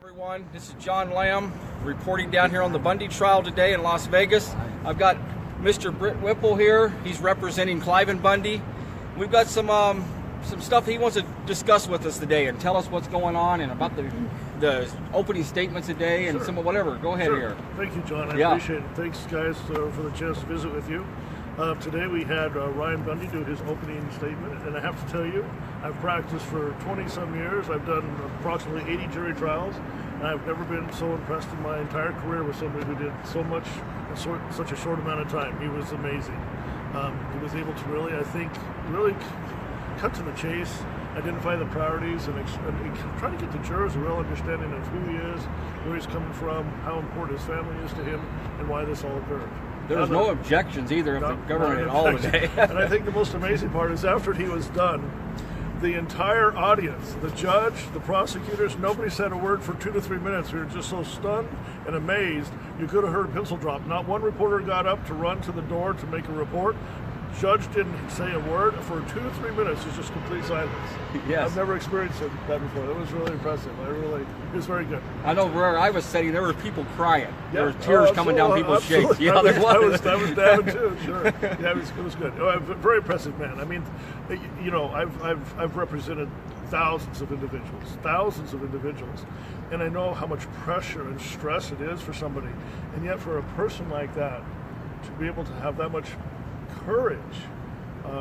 Everyone, this is John Lamb reporting down here on the Bundy trial today in Las Vegas. I've got Mr. Britt Whipple here. He's representing Cliven Bundy. We've got some stuff he wants to discuss with us today and tell us what's going on and about the opening statements today and some whatever. Go ahead here. Thank you, John. I appreciate it. Thanks, guys, for the chance to visit with you. Today we had Ryan Bundy do his opening statement, and I have to tell you, I've practiced for 20-some years. I've done approximately 80 jury trials, and I've never been so impressed in my entire career with somebody who did so much in such a short amount of time. He was amazing. He was able to really, I think, cut to the chase, identify the priorities, and try to get the jurors a real understanding of who he is, where he's coming from, how important his family is to him, and why this all occurred. There was no objections either of the government at all today. And I think the most amazing part is after he was done, the entire audience, the judge, the prosecutors, nobody said a word for 2 to 3 minutes. We were just so stunned and amazed, you could have heard a pencil drop. Not one reporter got up to run to the door to make a report. Judge didn't say a word for 2 to 3 minutes. It's just complete silence. Yes. I've never experienced that before. It was really impressive. It was very good. I know where I was sitting, there were people crying. There were tears coming down people's cheeks. Yeah, I was dabbing too. Sure. Yeah, it was good. Very impressive man. I mean, you know, I've represented thousands of individuals, and I know how much pressure and stress it is for somebody, and yet for a person like that to be able to have that much courage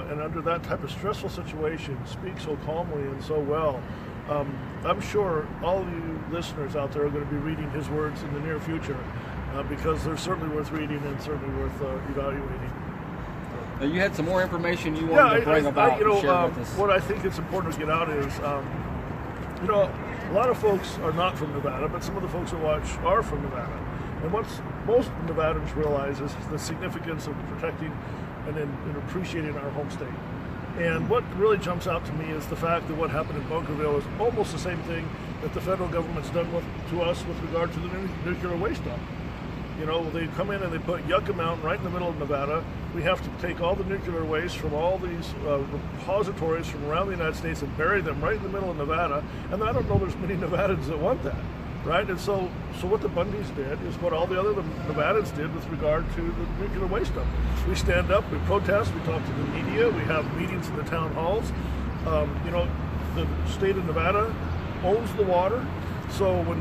and under that type of stressful situation speak so calmly and so well. I'm sure all of you listeners out there are going to be reading his words in the near future because they're certainly worth reading and certainly worth evaluating. You had some more information you wanted to bring about and share with us. What I think it's important to get out is, you know, a lot of folks are not from Nevada, but some of the folks that watch are from Nevada. And what most Nevadans realize is the significance of protecting and appreciating our home state. And what really jumps out to me is the fact that what happened in Bunkerville is almost the same thing that the federal government's done to us with regard to the nuclear waste dump. You know, they come in and they put Yucca Mountain right in the middle of Nevada. We have to take all the nuclear waste from all these repositories from around the United States and bury them right in the middle of Nevada. And I don't know there's many Nevadans that want that. Right, and so what the Bundys did is what all the other Nevadans did with regard to the nuclear waste dump. We stand up, we protest, we talk to the media, we have meetings in the town halls. You know, the state of Nevada owns the water. So when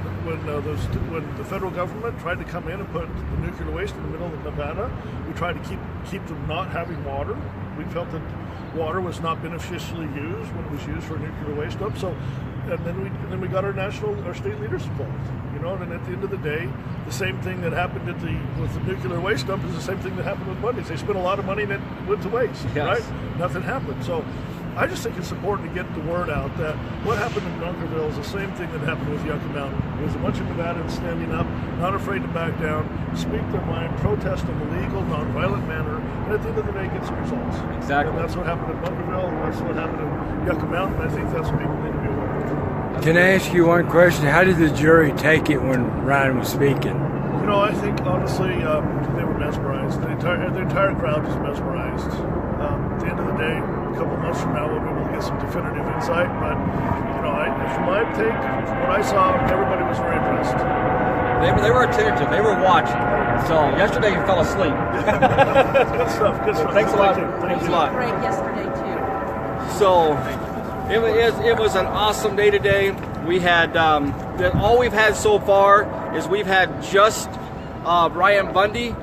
the federal government tried to come in and put the nuclear waste in the middle of Nevada, we tried to keep them not having water. We felt that water was not beneficially used when it was used for nuclear waste dump. So. And then we got our state leaders involved, you know. And at the end of the day, the same thing that happened with the nuclear waste dump is the same thing that happened with Bundy's. They spent a lot of money and it went to waste, right? Nothing happened. So I just think it's important to get the word out that what happened in Bunkerville is the same thing that happened with Yucca Mountain. It was a bunch of Nevadans standing up, not afraid to back down, speak their mind, protest in a legal, non-violent manner, and at the end of the day, get some results. Exactly. And that's what happened in Bunkerville, and that's what happened in Yucca Mountain. I think that's what people need to be aware of. Can I ask you one question? How did the jury take it when Ryan was speaking? You know, I think honestly they were mesmerized. The entire crowd was mesmerized. At the end of the day, a couple months from now, we'll be able to get some definitive insight. But you know, from my take, from what I saw, everybody was very impressed. They were attentive. They were watching. So yesterday you fell asleep. Good stuff. Thanks a lot. Thanks a lot. Great yesterday too. So. It was an awesome day today. We had all we've had so far is we've had just Ryan Bundy,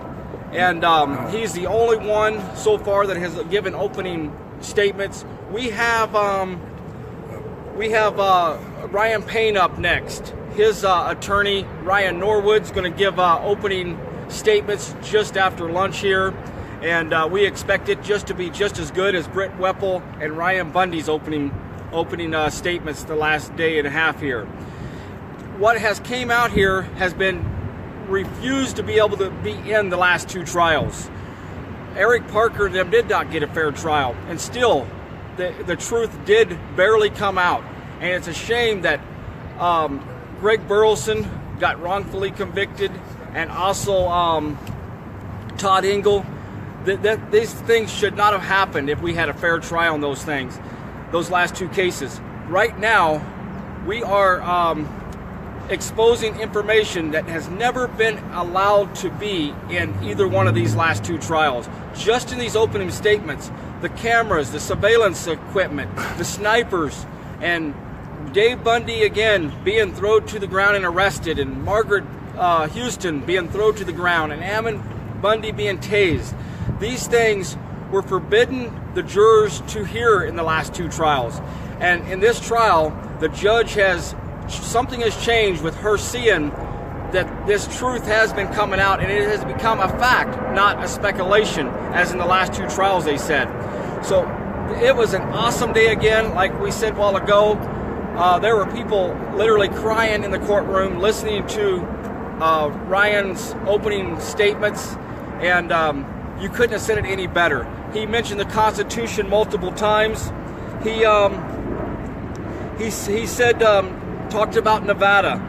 and he's the only one so far that has given opening statements. We have Ryan Payne up next. His attorney Ryan Norwood's going to give opening statements just after lunch here. And we expect it just to be just as good as Britt Whipple and Ryan Bundy's opening statements the last day and a half here. What has came out here has been refused to be able to be in the last two trials. Eric Parker and them did not get a fair trial, and still the truth did barely come out. And it's a shame that Greg Burleson got wrongfully convicted, and also Todd Engel. That these things should not have happened if we had a fair trial on those things, those last two cases. Right now, we are exposing information that has never been allowed to be in either one of these last two trials. Just in these opening statements, the cameras, the surveillance equipment, the snipers, and Dave Bundy again being thrown to the ground and arrested, and Margaret Houston being thrown to the ground, and Ammon Bundy being tased. These things were forbidden the jurors to hear in the last two trials. And in this trial, the judge something has changed with her seeing that this truth has been coming out, and it has become a fact, not a speculation, as in the last two trials they said. So it was an awesome day again. Like we said a while ago, there were people literally crying in the courtroom listening to Ryan's opening statements, and you couldn't have said it any better. He mentioned the Constitution multiple times. He said, talked about Nevada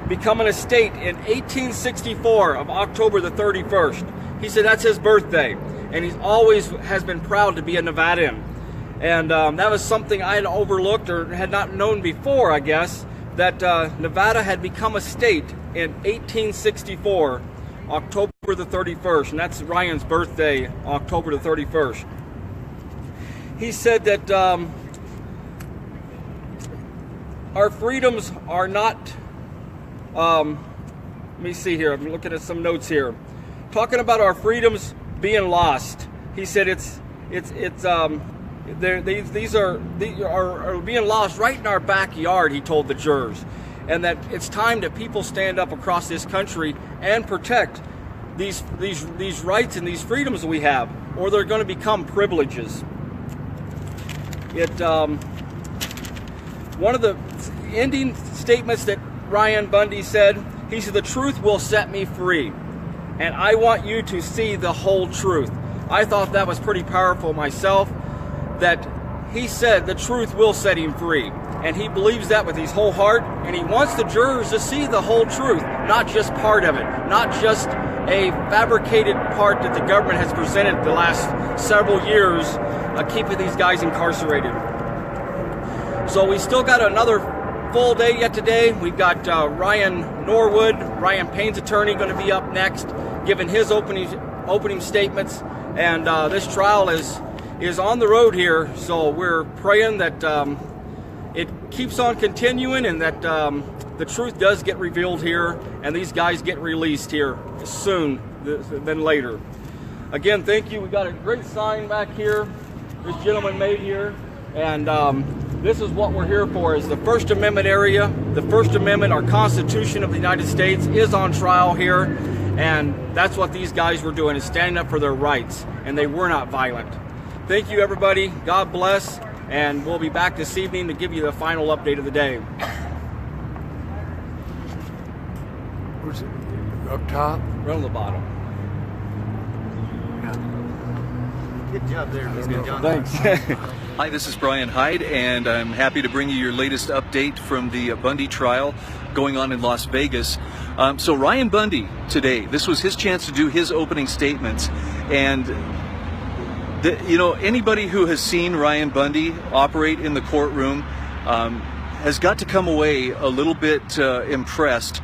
becoming a state in 1864 of October the 31st. He said that's his birthday, and he always has been proud to be a Nevadan. And that was something I had overlooked or had not known before, I guess, that Nevada had become a state in 1864, October the 31st, and that's Ryan's birthday, October the 31st. He said that our freedoms are not, let me see here, I'm looking at some notes here. Talking about our freedoms being lost. He said these are being lost right in our backyard, he told the jurors. And that it's time that people stand up across this country and protect these rights and these freedoms that we have, or they're going to become privileges. One of the ending statements that Ryan Bundy said, he said, "The truth will set me free, and I want you to see the whole truth." I thought that was pretty powerful myself, that he said the truth will set him free. And he believes that with his whole heart, and he wants the jurors to see the whole truth, not just part of it, not just a fabricated part that the government has presented the last several years, keeping these guys incarcerated. So we still got another full day yet today. We've got Ryan Norwood, Ryan Payne's attorney, going to be up next, giving his opening statements. And this trial is on the road here, so we're praying that it keeps on continuing, and that the truth does get revealed here, and these guys get released here soon than later. Again, thank you. We got a great sign back here this gentleman made here, and this is what we're here for, is the First Amendment area. The First Amendment, our Constitution of the United States, is on trial here, and that's what these guys were doing, is standing up for their rights, and they were not violent. Thank you, everybody. God bless. And we'll be back this evening to give you the final update of the day. Was it up top? Right on the bottom. Good job there. Good job. Thanks. Hi, this is Brian Hyde, and I'm happy to bring you your latest update from the Bundy trial going on in Las Vegas. So Ryan Bundy today, this was his chance to do his opening statements, and anybody who has seen Ryan Bundy operate in the courtroom has got to come away a little bit impressed.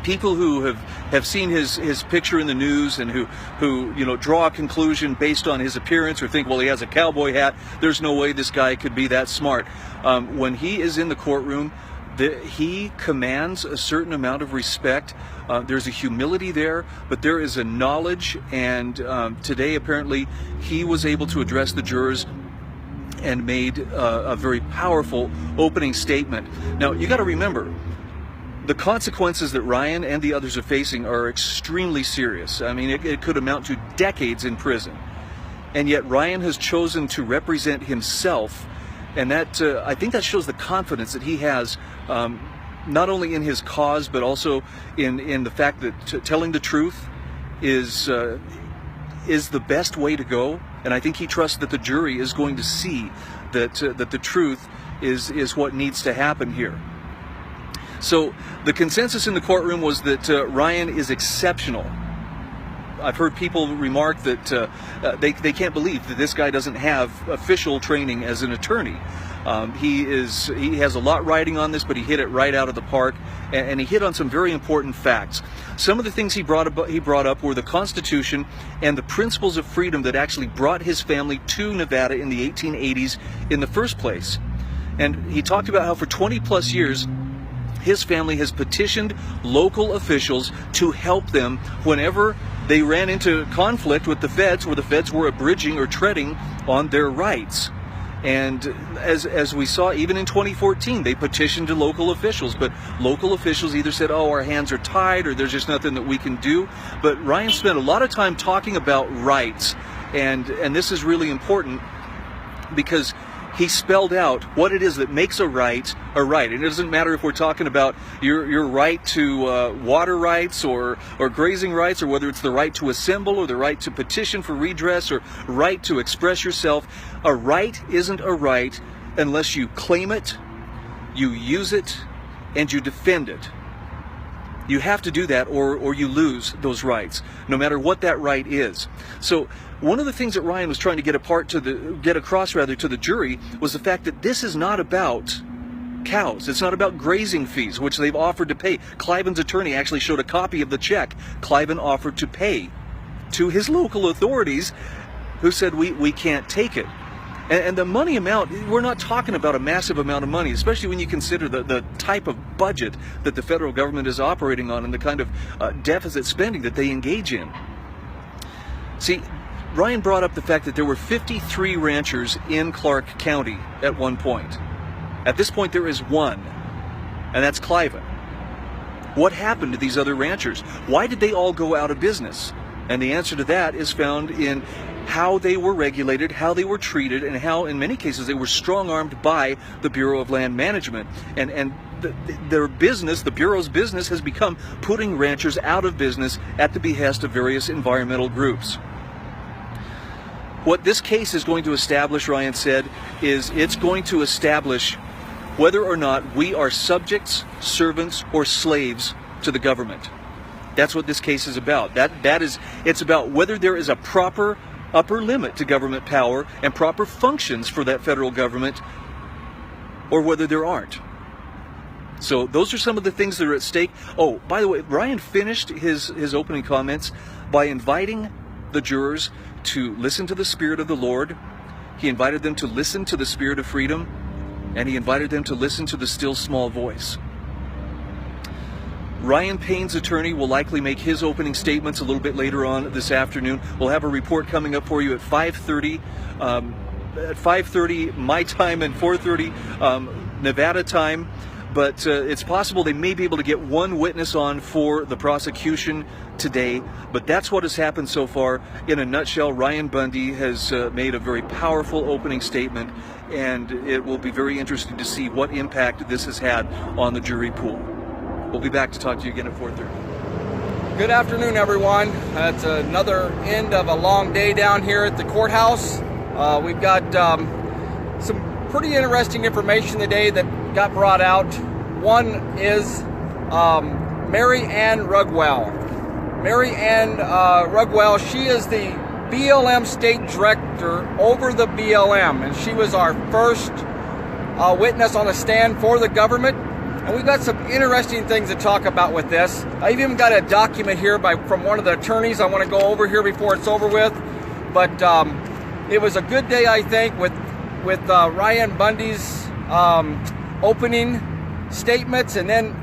People who have seen his picture in the news and who draw a conclusion based on his appearance, or think, well, he has a cowboy hat, there's no way this guy could be that smart. When he is in the courtroom, he commands a certain amount of respect. There's a humility there, but there is a knowledge, and today apparently he was able to address the jurors and made a very powerful opening statement. Now, you got to remember, the consequences that Ryan and the others are facing are extremely serious. I mean, it could amount to decades in prison. And yet Ryan has chosen to represent himself, and that I think that shows the confidence that he has, not only in his cause, but also in the fact that telling the truth is the best way to go. And I think he trusts that the jury is going to see that the truth is what needs to happen here. So the consensus in the courtroom was that Ryan is exceptional. I've heard people remark that they can't believe that this guy doesn't have official training as an attorney. He has a lot riding on this, but he hit it right out of the park, and he hit on some very important facts. Some of the things he brought up were the Constitution and the principles of freedom that actually brought his family to Nevada in the 1880s in the first place. And he talked about how for 20 plus years, his family has petitioned local officials to help them whenever they ran into conflict with the feds, where the feds were abridging or treading on their rights. And as we saw, even in 2014, they petitioned to local officials, but local officials either said, oh, our hands are tied, or there's just nothing that we can do. But Ryan spent a lot of time talking about rights, and this is really important because he spelled out what it is that makes a right a right. And it doesn't matter if we're talking about your right to water rights or grazing rights, or whether it's the right to assemble or the right to petition for redress or right to express yourself. A right isn't a right unless you claim it, you use it, and you defend it. You have to do that, or you lose those rights, no matter what that right is. So one of the things that Ryan was trying to get across to the jury was the fact that this is not about cows. It's not about grazing fees, which they've offered to pay. Cliven's attorney actually showed a copy of the check Cliven offered to pay to his local authorities, who said we can't take it. And the money amount, we're not talking about a massive amount of money, especially when you consider the type of budget that the federal government is operating on and the kind of deficit spending that they engage in. See, Ryan brought up the fact that there were 53 ranchers in Clark County at one point. At this point, there is one, and that's Cliven. What happened to these other ranchers? Why did they all go out of business? And the answer to that is found in how they were regulated, how they were treated, and how, in many cases, they were strong-armed by the Bureau of Land Management. And their business, the Bureau's business, has become putting ranchers out of business at the behest of various environmental groups. What this case is going to establish, Ryan said, is it's going to establish whether or not we are subjects, servants, or slaves to the government. That's what this case is about. It's about whether there is a proper upper limit to government power and proper functions for that federal government, or whether there aren't. So those are some of the things that are at stake. Oh, by the way, Ryan finished his opening comments by inviting the jurors to listen to the Spirit of the Lord. He invited them to listen to the Spirit of freedom, and he invited them to listen to the still small voice. Ryan Payne's attorney will likely make his opening statements a little bit later on this afternoon. We'll have a report coming up for you at 5:30. At 5:30 my time and 4:30 Nevada time. But it's possible they may be able to get one witness on for the prosecution today. But that's what has happened so far. In a nutshell, Ryan Bundy has made a very powerful opening statement, and it will be very interesting to see what impact this has had on the jury pool. We'll be back to talk to you again at 4:30. Good afternoon, everyone. It's another end of a long day down here at the courthouse. We've got some pretty interesting information today that got brought out. One is Mary Ann Rugwell. Mary Ann Rugwell, she is the BLM state director over the BLM, and she was our first witness on the stand for the government. And we've got some interesting things to talk about with this. I've even got a document here from one of the attorneys I want to go over here before it's over with. But it was a good day, I think, with Ryan Bundy's opening statements, and then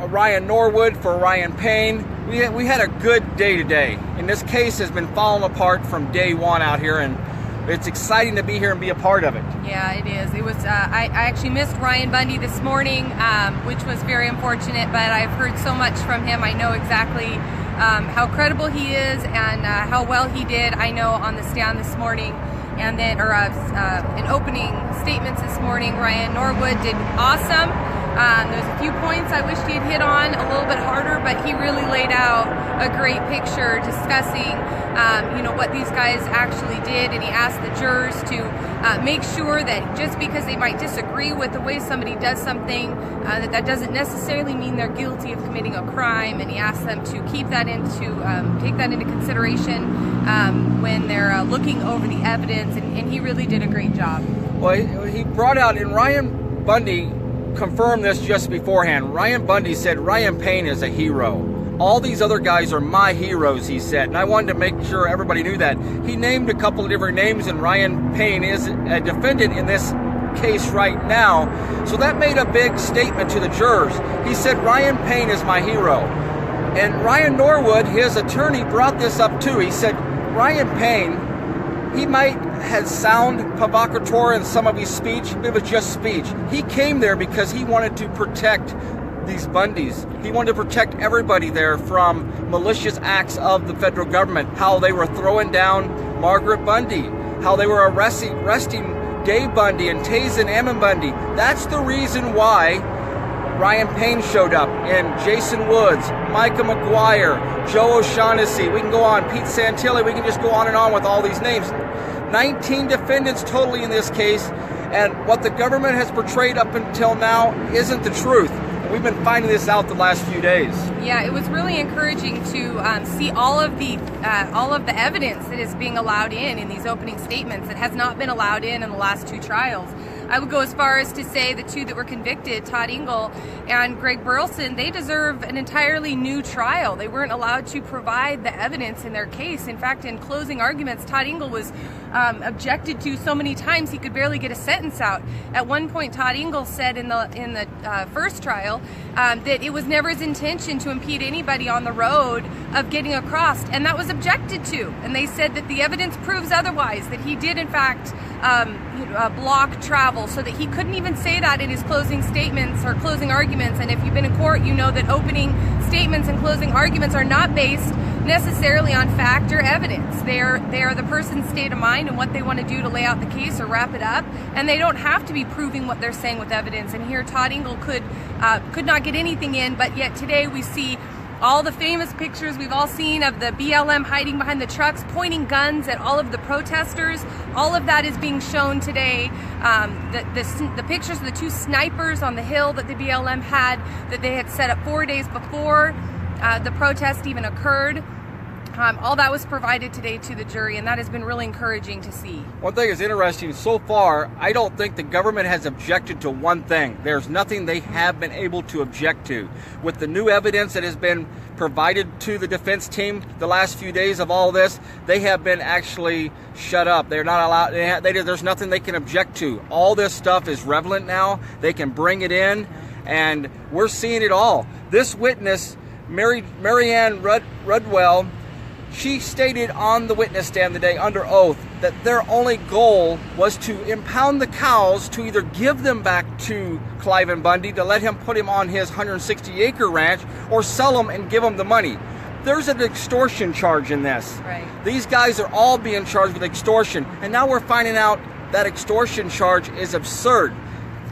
Ryan Norwood for Ryan Payne. We had a good day today, and this case has been falling apart from day one out here, and it's exciting to be here and be a part of it. Yeah, it is. It was. I actually missed Ryan Bundy this morning, which was very unfortunate. But I've heard so much from him. I know exactly how credible he is and how well he did. I know on the stand this morning, and then in opening statements this morning, Ryan Norwood did awesome. There's a few points I wished he had hit on a little bit harder, but he really laid out a great picture discussing, what these guys actually did, and he asked the jurors to make sure that just because they might disagree with the way somebody does something, that doesn't necessarily mean they're guilty of committing a crime, and he asked them to take that into consideration when they're looking over the evidence, and he really did a great job. Well, he brought out, and Ryan Bundy confirmed this just beforehand. Ryan Bundy said Ryan Payne is a hero. All these other guys are my heroes, he said. And I wanted to make sure everybody knew that. He named a couple of different names, and Ryan Payne is a defendant in this case right now. So that made a big statement to the jurors. He said Ryan Payne is my hero. And Ryan Norwood, his attorney, brought this up too. He said Ryan Payne, he might have sound provocateur in some of his speech, but it was just speech. He came there because he wanted to protect these Bundys. He wanted to protect everybody there from malicious acts of the federal government, how they were throwing down Margaret Bundy, how they were arresting Dave Bundy and tasing Ammon Bundy. That's the reason why Ryan Payne showed up, and Jason Woods, Micah McGuire, Joe O'Shaughnessy, we can go on, Pete Santilli, we can just go on and on with all these names. 19 defendants totally in this case, and what the government has portrayed up until now isn't the truth. We've been finding this out the last few days. Yeah, it was really encouraging to see all of the evidence that is being allowed in these opening statements that has not been allowed in the last two trials. I would go as far as to say the two that were convicted, Todd Engel and Greg Burleson, they deserve an entirely new trial. They weren't allowed to provide the evidence in their case. In fact, in closing arguments, Todd Engel was objected to so many times he could barely get a sentence out. At one point, Todd Engel said in the first trial that it was never his intention to impede anybody on the road of getting across, and that was objected to. And they said that the evidence proves otherwise, that he did in fact block travel, so that he couldn't even say that in his closing statements or closing arguments. And if you've been in court, you know that opening statements and closing arguments are not based necessarily on fact or evidence. They are the person's state of mind and what they want to do to lay out the case or wrap it up, and they don't have to be proving what they're saying with evidence. And here Todd Engel could not get anything in, but yet today we see all the famous pictures we've all seen of the BLM hiding behind the trucks, pointing guns at all of the protesters. All of that is being shown today. The pictures of the two snipers on the hill that the BLM had, that they had set up 4 days before the protest even occurred. All that was provided today to the jury, and that has been really encouraging to see. One thing is interesting, so far, I don't think the government has objected to one thing. There's nothing they have been able to object to. With the new evidence that has been provided to the defense team the last few days of all this, they have been actually shut up. They're not allowed, there's nothing they can object to. All this stuff is relevant now. They can bring it in, and we're seeing it all. This witness, Marianne Rudwell, she stated on the witness stand today under oath that their only goal was to impound the cows, to either give them back to Cliven Bundy to let him put him on his 160-acre ranch, or sell them and give them the money. There's an extortion charge in this. Right. These guys are all being charged with extortion, and now we're finding out that extortion charge is absurd.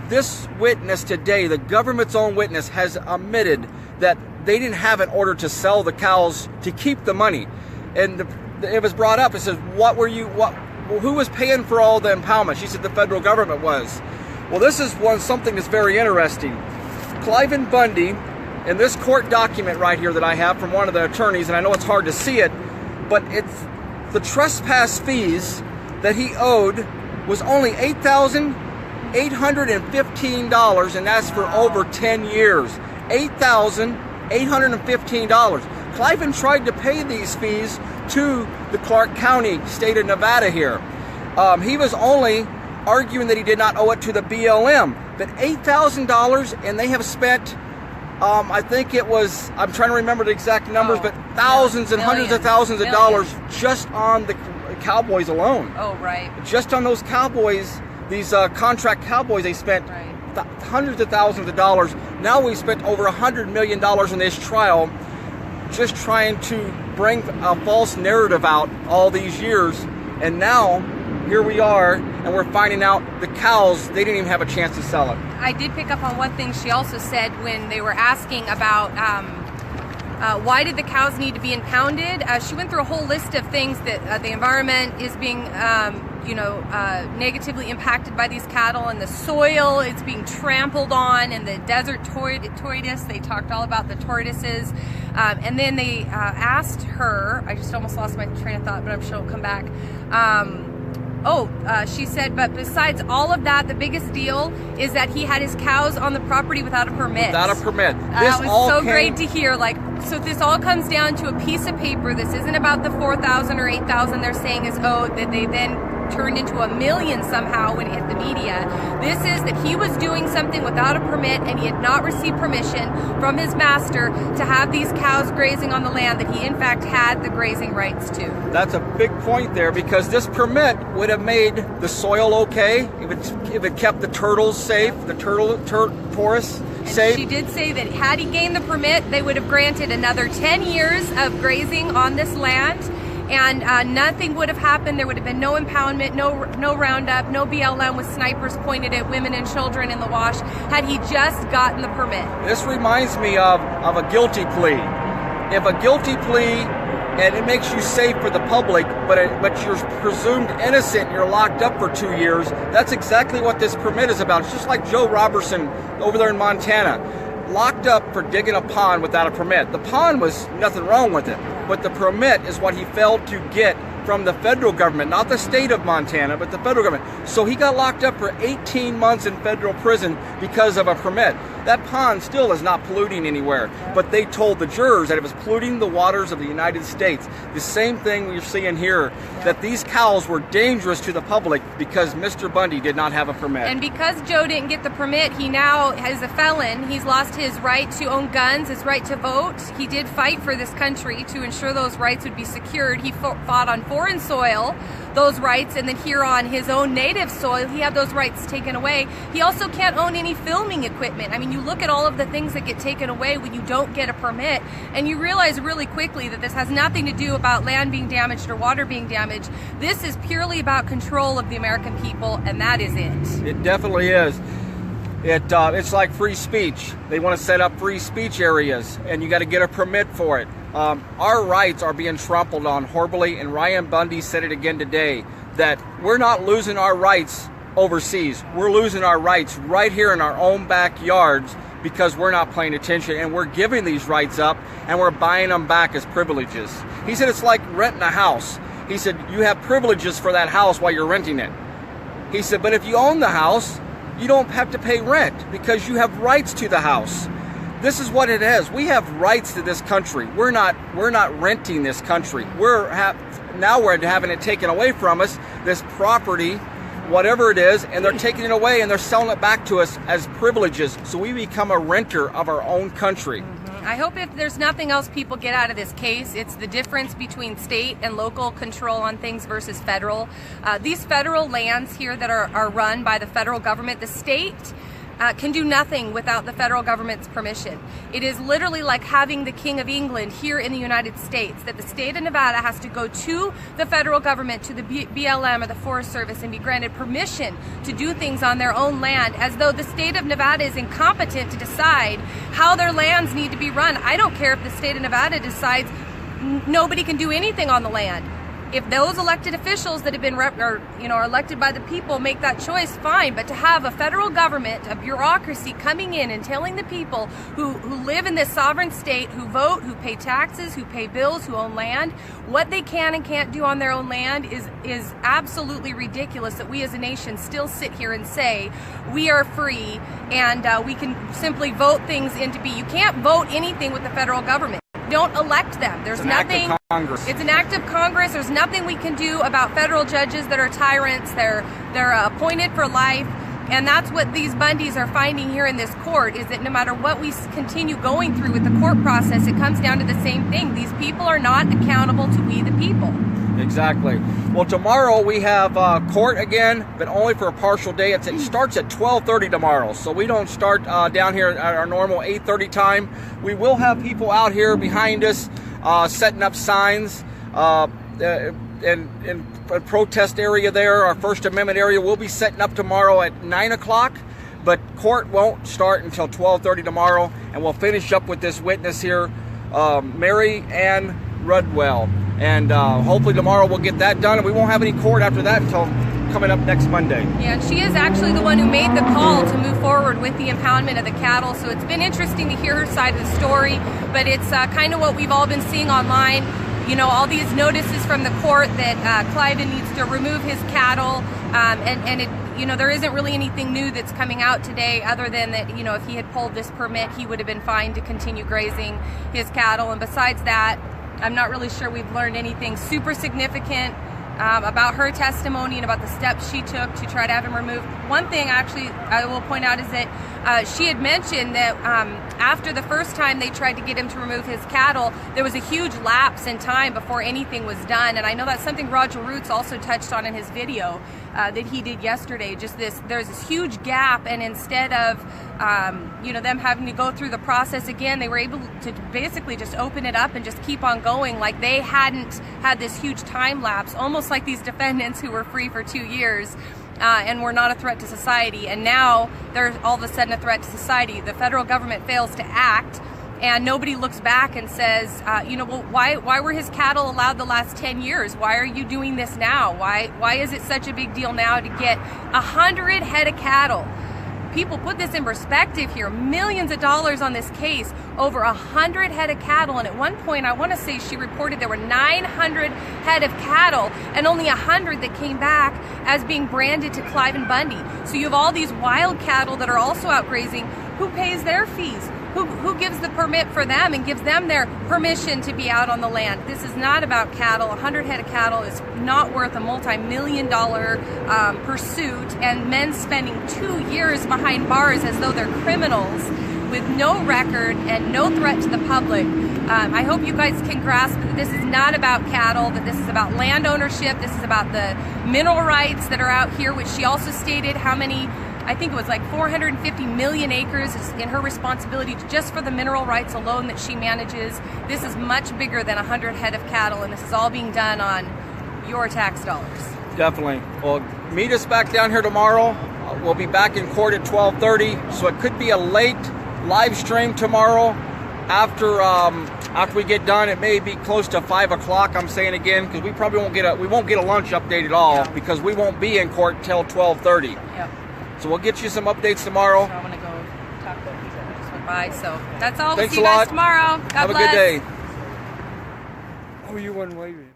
This witness today, the government's own witness, has admitted that they didn't have an order to sell the cows to keep the money. And it was brought up. It says, who was paying for all the impoundment? She said the federal government was. Well, this is something that's very interesting. Cliven Bundy, in this court document right here that I have from one of the attorneys, and I know it's hard to see it, but it's the trespass fees that he owed was only $8,815, and that's for over 10 years. $8,815. Cliven tried to pay these fees to the Clark County, state of Nevada here. He was only arguing that he did not owe it to the BLM, but $8,000, and they have spent, I think it was, I'm trying to remember the exact numbers, but thousands and hundreds of thousands of dollars just on the Cowboys alone. Oh, right. Just on those Cowboys, these contract Cowboys, they spent hundreds of thousands of dollars. Now we've spent over $100 million in this trial, just trying to bring a false narrative out all these years. And now here we are, and we're finding out the cows, they didn't even have a chance to sell it. I did pick up on one thing she also said when they were asking about why did the cows need to be impounded. She went through a whole list of things that the environment is being negatively impacted by these cattle, and the soil is being trampled on, and the desert tortoise, they talked all about the tortoises. And then they asked her, I just almost lost my train of thought, but I'm sure it'll come back. She said, but besides all of that, the biggest deal is that he had his cows on the property without a permit. Without a permit. That was so great to hear. So this all comes down to a piece of paper. This isn't about the $4,000 or $8,000 they're saying is owed that they then turned into $1 million somehow when it hit the media. This is that he was doing something without a permit, and he had not received permission from his master to have these cows grazing on the land that he in fact had the grazing rights to. That's a big point there, because this permit would have made the soil okay if it kept the turtles safe, the tourists safe. She did say that had he gained the permit, they would have granted another 10 years of grazing on this land, and nothing would have happened. There would have been no impoundment, no roundup, no BLM with snipers pointed at women and children in the wash had he just gotten the permit. This reminds me of a guilty plea. If a guilty plea, and it makes you safe for the public, but you're presumed innocent and you're locked up for 2 years, that's exactly what this permit is about. It's just like Joe Robertson over there in Montana, locked up for digging a pond without a permit. The pond was nothing wrong with it, but the permit is what he failed to get from the federal government, not the state of Montana, but the federal government. So he got locked up for 18 months in federal prison because of a permit. That pond still is not polluting anywhere, but they told the jurors that it was polluting the waters of the United States. The same thing we're seeing here, that these cows were dangerous to the public because Mr. Bundy did not have a permit. And because Joe didn't get the permit, he now is a felon. He's lost his right to own guns, his right to vote. He did fight for this country to ensure those rights would be secured. He fought on foreign soil, those rights, and then here on his own native soil, he had those rights taken away. He also can't own any filming equipment. I mean, you look at all of the things that get taken away when you don't get a permit, and you realize really quickly that this has nothing to do about land being damaged or water being damaged. This is purely about control of the American people, and that is it. It definitely is. It's like free speech. They want to set up free speech areas, and you got to get a permit for it. Our rights are being trampled on horribly, and Ryan Bundy said it again today, that we're not losing our rights overseas. We're losing our rights right here in our own backyards because we're not paying attention, and we're giving these rights up and we're buying them back as privileges. He said it's like renting a house. He said you have privileges for that house while you're renting it. He said, but if you own the house, you don't have to pay rent because you have rights to the house. This is what it is. We have rights to this country. We're not renting this country. Now we're having it taken away from us, this property, whatever it is, and they're taking it away and they're selling it back to us as privileges. So we become a renter of our own country. I hope if there's nothing else people get out of this case, it's the difference between state and local control on things versus federal. These federal lands here that are run by the federal government, the state can do nothing without the federal government's permission. It is literally like having the King of England here in the United States, that the state of Nevada has to go to the federal government, to the BLM or the Forest Service, and be granted permission to do things on their own land, as though the state of Nevada is incompetent to decide how their lands need to be run. I don't care if the state of Nevada decides nobody can do anything on the land. If those elected officials that have been are elected by the people make that choice, fine. But to have a federal government, a bureaucracy coming in and telling the people who live in this sovereign state, who vote, who pay taxes, who pay bills, who own land, what they can and can't do on their own land is absolutely ridiculous. That we as a nation still sit here and say we are free and we can simply vote things into being. You can't vote anything with the federal government. Don't elect them. There's nothing. It's an act of Congress. There's nothing we can do about federal judges that are tyrants. They're appointed for life, and that's what these Bundys are finding here in this court, is that no matter what we continue going through with the court process, it comes down to the same thing. These people are not accountable to we the people. Exactly. Well, tomorrow we have court again, but only for a partial day. It starts at 12:30 tomorrow, so we don't start down here at our normal 8:30 time. We will have people out here behind us setting up signs in a protest area there. Our First Amendment area will be setting up tomorrow at 9 o'clock, but court won't start until 12:30 tomorrow, and we'll finish up with this witness here, Mary Ann Rudwell. And hopefully tomorrow we'll get that done, and we won't have any court after that until coming up next Monday. Yeah, and she is actually the one who made the call to move forward with the impoundment of the cattle, so it's been interesting to hear her side of the story, but it's kind of what we've all been seeing online. all these notices from the court that Cliven needs to remove his cattle, and it, there isn't really anything new that's coming out today other than that, if he had pulled this permit, he would have been fine to continue grazing his cattle. And besides that, I'm not really sure we've learned anything super significant about her testimony and about the steps she took to try to have him removed. One thing actually I will point out is that she had mentioned that after the first time they tried to get him to remove his cattle, there was a huge lapse in time before anything was done. And I know that's something Roger Roots also touched on in his video that he did yesterday. There's this huge gap, and instead of them having to go through the process again, they were able to basically just open it up and just keep on going, like they hadn't had this huge time lapse, almost like these defendants who were free for 2 years and were not a threat to society, and now they're all of a sudden a threat to society. The federal government fails to act, and nobody looks back and says, well, why were his cattle allowed the last 10 years? Why are you doing this now? Why is it such a big deal now to get 100 head of cattle? People, put this in perspective here. Millions of dollars on this case, over 100 head of cattle. And at one point, I want to say she reported there were 900 head of cattle and only 100 that came back as being branded to Cliven Bundy. So you have all these wild cattle that are also out grazing. Who pays their fees? Who gives the permit for them and gives them their permission to be out on the land? This is not about cattle. 100 head of cattle is not worth a multi-million-dollar pursuit, and men spending 2 years behind bars as though they're criminals with no record and no threat to the public. I hope you guys can grasp that this is not about cattle, that this is about land ownership, this is about the mineral rights that are out here, which she also stated how many, I think it was like 450 million acres is in her responsibility just for the mineral rights alone that she manages. This is much bigger than 100 head of cattle, and this is all being done on your tax dollars. Definitely. Well, meet us back down here tomorrow. We'll be back in court at 12:30, so it could be a late live stream tomorrow. After we get done, it may be close to 5 o'clock. I'm saying again because we probably won't get a lunch update at all because we won't be in court till 12:30. Yep. So we'll get you some updates tomorrow. So I'm gonna go talk about people that just went by. So that's all. Thanks we'll see you a lot. guys tomorrow. God Have bless. a good day. Oh, you wasn't waving.